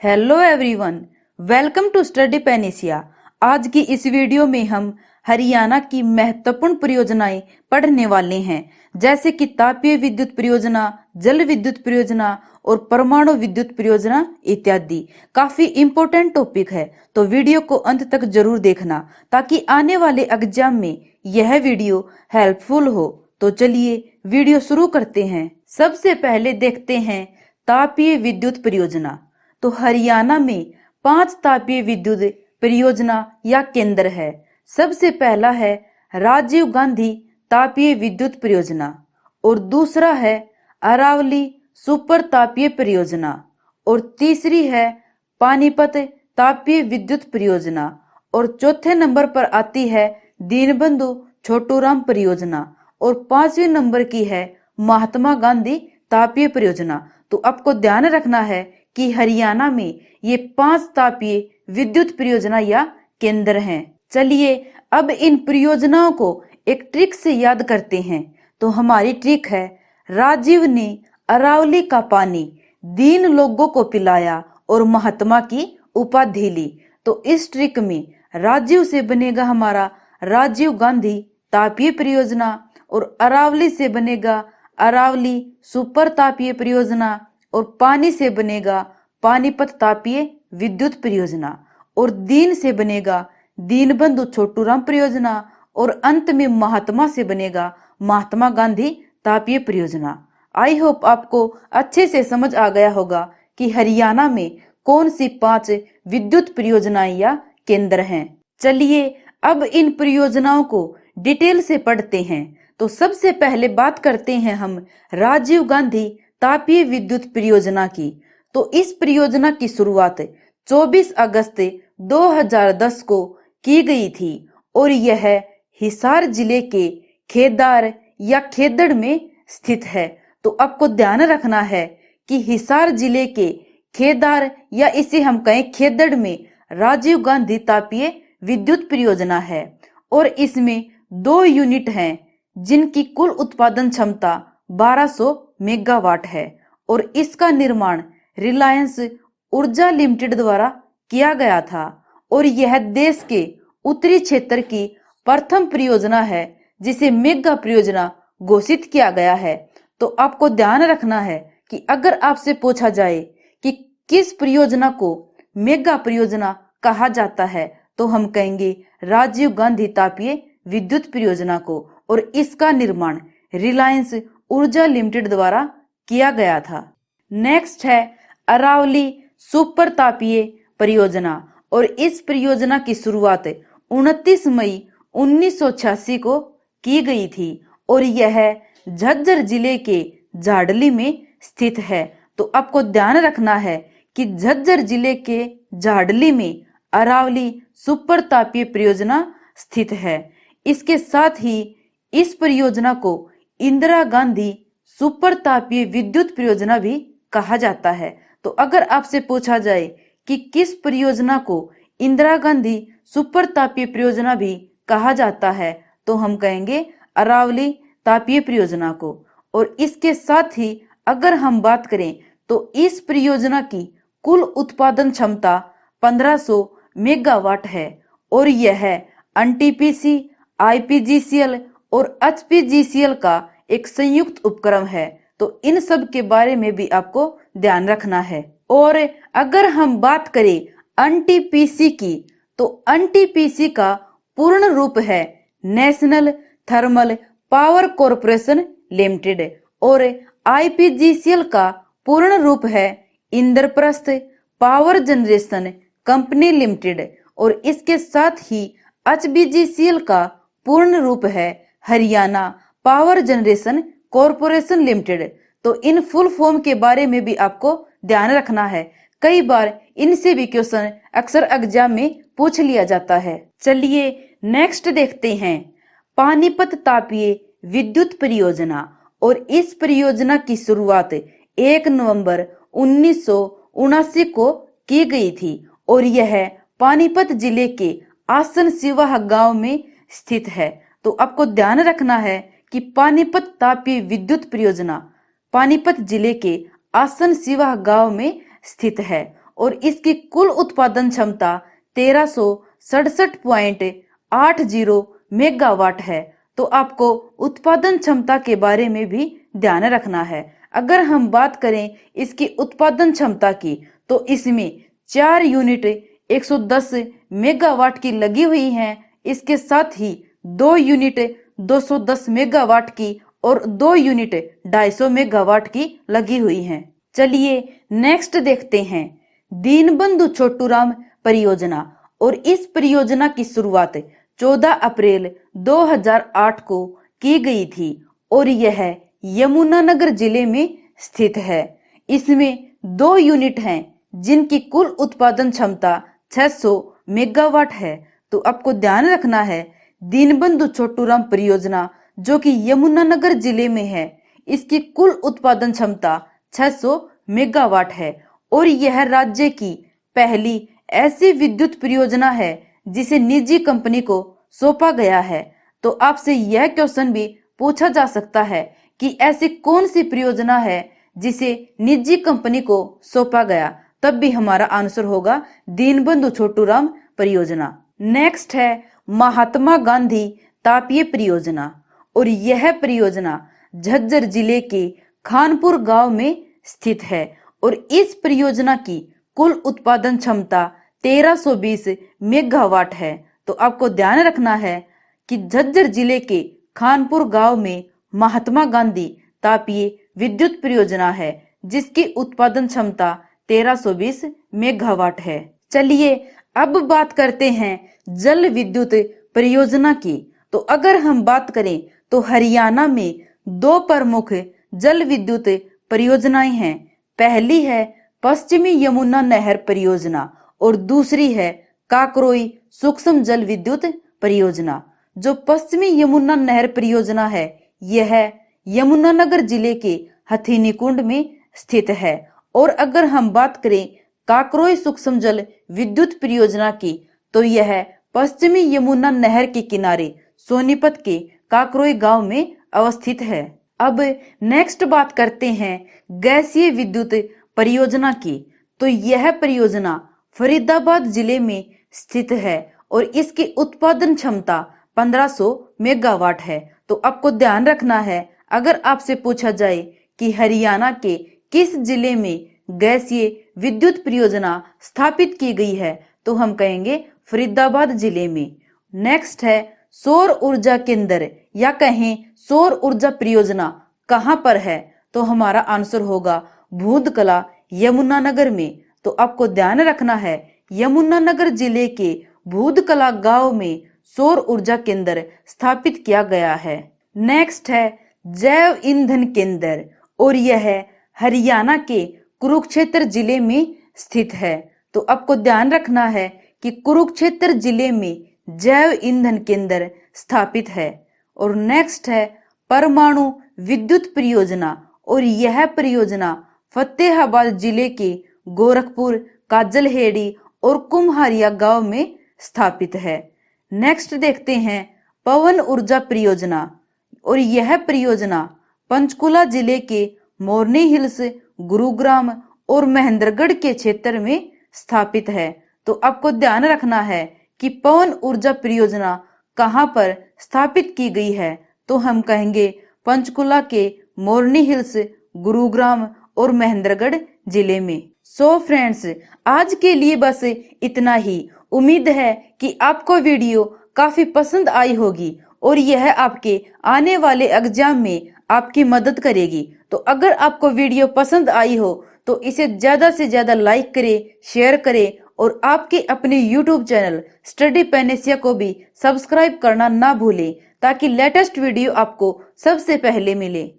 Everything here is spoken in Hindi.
Hello everyone, welcome to study panacea. आज की इस वीडियो में हम हरियाणा की महत्वपूर्ण परियोजनाएं पढ़ने वाले हैं, जैसे कि तापीय विद्युत परियोजना, जल विद्युत परियोजना और परमाणु विद्युत परियोजना इत्यादि। काफी इम्पोर्टेंट टॉपिक है, तो वीडियो को अंत तक जरूर देखना ताकि आने वाले एग्जाम में यह वीडियो हेल्पफुल हो। तो चलिए वीडियो शुरू करते हैं। सबसे पहले देखते हैं तापीय विद्युत परियोजना। तो हरियाणा में 5 तापीय विद्युत परियोजना या केंद्र है। सबसे पहला है राजीव गांधी तापीय विद्युत परियोजना और दूसरा है अरावली सुपर तापीय परियोजना और तीसरी है पानीपत तापीय विद्युत परियोजना और चौथे नंबर पर आती है दीनबंधु छोटूराम परियोजना और 5वें नंबर की है महात्मा गांधी तापीय परियोजना। तो आपको ध्यान रखना है कि हरियाणा में ये 5 तापीय विद्युत परियोजना या केंद्र हैं। चलिए अब इन परियोजनाओं को एक ट्रिक से याद करते हैं। तो हमारी ट्रिक है, राजीव ने अरावली का पानी दीन लोगों को पिलाया और महात्मा की उपाधि ली। तो इस ट्रिक में राजीव से बनेगा हमारा राजीव गांधी तापीय परियोजना और अरावली से बनेगा अरावली सुपर तापीय परियोजना और पानी से बनेगा पानीपत तापीय विद्युत परियोजना और दीन से बनेगा दीनबंधु छोटूराम परियोजना और अंत में महात्मा से बनेगा महात्मा गांधी तापीय परियोजना। आई होप आपको अच्छे से समझ आ गया होगा कि हरियाणा में कौन सी 5 विद्युत परियोजनाएं या केंद्र हैं। चलिए अब इन परियोजनाओं को डिटेल से पढ़ते हैं। तो सबसे पहले बात करते हैं हम राजीव गांधी तापीय विद्युत परियोजना की। तो इस परियोजना की शुरुआत 24 अगस्त 2010 को की गई थी और यह हिसार जिले के खेदार या खेदड़ में स्थित है। तो आपको ध्यान रखना है कि हिसार जिले के खेदार या इसे हम कहें खेदड़ में राजीव गांधी तापीय विद्युत परियोजना है और इसमें 2 यूनिट हैं जिनकी कुल उत्पादन क्षमता 1200 मेगावाट है और इसका निर्माण रिलायंस ऊर्जा लिमिटेड द्वारा किया गया था और यह देश के उत्तरी क्षेत्र की प्रथम परियोजना है जिसे मेगा परियोजना घोषित किया गया है। तो आपको ध्यान रखना है कि अगर आपसे पूछा जाए कि किस परियोजना को मेगा परियोजना कहा जाता है तो हम कहेंगे राजीव गांधी तापीय विद्युत परियोजना को और इसका निर्माण रिलायंस ऊर्जा लिमिटेड द्वारा किया गया था। नेक्स्ट है अरावली सुपर तापीय परियोजना और इस परियोजना की शुरुआत 29 मई 1986 को की गई थी और यह झज्जर जिले के झाडली में स्थित है। तो आपको ध्यान रखना है कि झज्जर जिले के झाडली में अरावली सुपर तापीय परियोजना स्थित है। इसके साथ ही इस परियोजना को इंदिरा गांधी सुपर तापीय विद्युत परियोजना भी कहा जाता है। तो अगर आपसे पूछा जाए कि किस परियोजना को इंदिरा गांधी सुपर तापीय परियोजना भी कहा जाता है तो हम कहेंगे अरावली तापीय परियोजना को। और इसके साथ ही अगर हम बात करें तो इस परियोजना की कुल उत्पादन क्षमता 1500 मेगावाट है और यह एनटीपीसी, आईपीजीसीएल और एचपीजीसीएल का एक संयुक्त उपक्रम है। तो इन सब के बारे में भी आपको ध्यान रखना है। और अगर हम बात करें एनटीपीसी की तो एनटीपीसी का पूर्ण रूप है national thermal power corporation limited और आईपीजीसीएल का पूर्ण रूप है Indraprastha power generation company limited और इसके साथ ही एचपीजीसीएल का पूर्ण रूप है Haryana power generation corporation limited. तो इन फुल फॉर्म के बारे में भी आपको ध्यान रखना है, कई बार इनसे भी क्वेश्चन अक्सर एग्जाम में पूछ लिया जाता है। चलिए नेक्स्ट देखते हैं पानीपत तापीय विद्युत परियोजना और इस परियोजना की शुरुआत 1 नवंबर 1979 को की गई थी और यह पानीपत जिले के आसन सिवाह गांव में स्थित है। तो आपको ध्यान रखना है कि पानीपत तापीय विद्युत परियोजना पानीपत जिले के आसन सिवाह गांव में स्थित है और इसकी कुल उत्पादन क्षमता 1367.80 मेगावाट है। तो आपको उत्पादन क्षमता के बारे में भी ध्यान रखना है। अगर हम बात करें इसकी उत्पादन क्षमता की, तो इसमें 4 यूनिट 110 मेगावाट की लगी हुई हैं। इसके साथ ही 2 यूनिट 210 मेगावाट की और 2 यूनिट 250 मेगावाट की लगी हुई हैं। चलिए नेक्स्ट देखते हैं दीनबंधु छोटूराम परियोजना। और इस परियोजना की शुरुआत 14 अप्रैल 2008 को की गई थी और यह यमुनानगर जिले में स्थित है। इसमें 2 यूनिट हैं जिनकी कुल उत्पादन क्षमता 600 मेगावाट है। तो आपको ध्यान रखना है दीनबंधु छोटूराम परियोजना जो कि यमुनानगर जिले में है, इसकी कुल उत्पादन क्षमता 600 मेगावाट है और यह राज्य की पहली ऐसी विद्युत परियोजना है जिसे निजी कंपनी को सौंपा गया है। तो आपसे यह क्वेश्चन भी पूछा जा सकता है कि ऐसी कौन सी परियोजना है जिसे निजी कंपनी को सौंपा गया, तब भी हमारा आंसर होगा दीनबंधु छोटूराम परियोजना। नेक्स्ट है महात्मा गांधी तापीय परियोजना और यह परियोजना झज्जर जिले के खानपुर गांव में स्थित है और इस परियोजना की कुल उत्पादन क्षमता 1320 मेगावाट है। तो आपको ध्यान रखना है कि झज्जर जिले के खानपुर गांव में महात्मा गांधी तापीय विद्युत परियोजना है जिसकी उत्पादन क्षमता 1320 मेगावाट है। चलिए अब बात करते हैं जल विद्युत परियोजना की। तो अगर हम बात करें तो हरियाणा में 2 प्रमुख जल विद्युत परियोजनाएं हैं। पहली है पश्चिमी यमुना नहर परियोजना और दूसरी है काकरोई सूक्ष्म जल विद्युत परियोजना। जो पश्चिमी यमुना नहर परियोजना है यह यमुनानगर जिले के हथीनीकुंड में स्थित है। और अगर हम बात करें काकरोई सूक्ष्म जल विद्युत परियोजना की, तो यह पश्चिमी यमुना नहर के किनारे सोनीपत के काकरोई गांव में अवस्थित है। अब नेक्स्ट बात करते हैं गैसीय विद्युत परियोजना की। तो यह परियोजना फरीदाबाद जिले में स्थित है और इसकी उत्पादन क्षमता 1500 मेगावाट है। तो आपको ध्यान रखना है अगर आपसे पूछा जाए कि हरियाणा के किस जिले में गैसीय विद्युत परियोजना स्थापित की गई है, तो हम कहेंगे फरीदाबाद जिले में। नेक्स्ट है सौर ऊर्जा केंद्र या कहें सौर ऊर्जा परियोजना कहां पर है, तो हमारा आंसर होगा भूदकला यमुनानगर में। तो आपको ध्यान रखना है यमुनानगर जिले के भूदकला गांव में सौर ऊर्जा केंद्र स्थापित किया गया है। नेक्स्ट है जैव ईंधन केंद्र और यह हरियाणा के कुरुक्षेत्र जिले में स्थित है। तो आपको ध्यान रखना है कि कुरुक्षेत्र जिले में जैव ईंधन केंद्र स्थापित है। और नेक्स्ट है परमाणु विद्युत परियोजना और यह परियोजना फतेहाबाद जिले के गोरखपुर, काजलहेड़ी और कुम्हारिया गांव में स्थापित है। नेक्स्ट देखते हैं पवन ऊर्जा परियोजना और यह परियोजना पंचकुला जिले के मोरनी हिल्स, गुरुग्राम और महेंद्रगढ़ के क्षेत्र में स्थापित है। तो आपको ध्यान रखना है कि पवन ऊर्जा परियोजना कहां पर स्थापित की गई है, तो हम कहेंगे पंचकुला के मोरनी हिल्स, गुरुग्राम और महेंद्रगढ़ जिले में। सो फ्रेंड्स, आज के लिए बस इतना ही। उम्मीद है कि आपको वीडियो काफी पसंद आई होगी और यह आपके आने वाले एग्जाम में आपकी मदद करेगी। तो अगर आपको वीडियो पसंद आई हो तो इसे ज्यादा से ज्यादा लाइक करें, शेयर करें और आपके अपने YouTube चैनल स्टडी पैनेसिया को भी सब्सक्राइब करना ना भूलें ताकि लेटेस्ट वीडियो आपको सबसे पहले मिले।